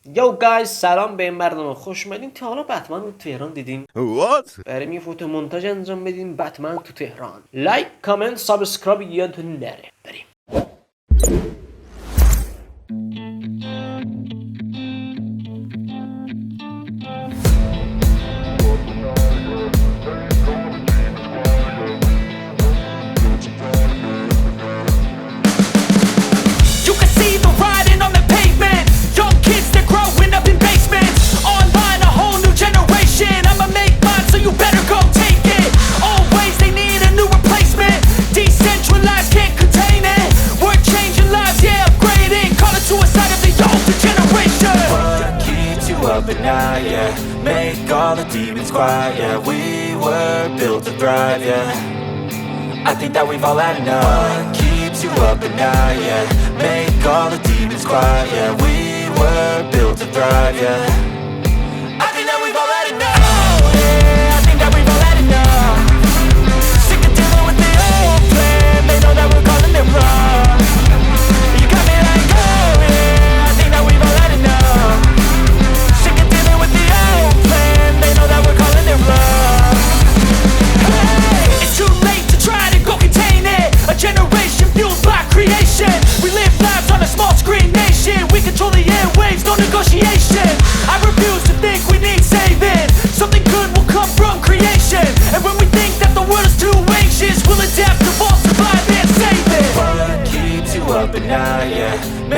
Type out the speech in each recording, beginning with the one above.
یو گایز، سلام به این مردم، خوش اومدین. تا حالا بتمن رو تهران دیدین؟ What؟ بریم یه فوتومنتاژ انجام بدیم بتمن تو تهران. لایک، کامنت، سابسکرایب یادتون نره. بریم. At night, yeah. Make all the demons quiet, yeah. We were built to thrive, yeah. I think that we've all had enough. What keeps you up at night, yeah. Make all the demons quiet, yeah. We were built to thrive, yeah. I think that we've all had enough. Oh, yeah. I think that we've all had enough. Sick of dealing with the old plan. They know that we're calling it wrong. You got me like, oh, yeah. I think that we've all had enough.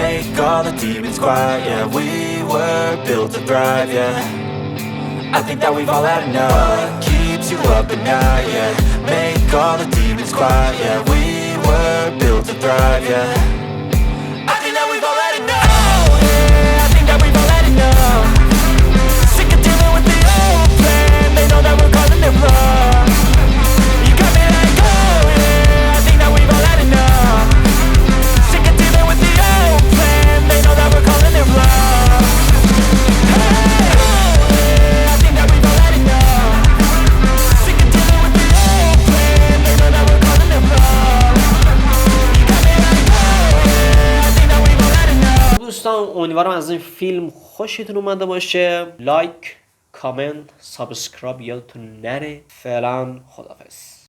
Make all the demons quiet, yeah. We were built to thrive, yeah. I think that we've all had enough. What keeps you up at night, yeah. Make all the demons quiet, yeah. We were built to thrive, yeah. I think that we've all had enough. Oh, yeah. I think that we've all had enough. Sick of dealing with the old plan. They know that we're calling it wrong. You got me like, oh, yeah. I think that we've all had enough. Sick of dealing with the old plan. They know that we're calling it wrong. Hey, oh, yeah. I think that we've all had enough. Sick of dealing with the old plan. They know that we're calling it wrong. You got me like, oh, yeah. I think that we've all had enough. دوستان، امیدوارم از این فیلم خوشتون اومده باشه. لایک، کامنت، سابسکرایب یادتون نره. فعلا خداحافظ.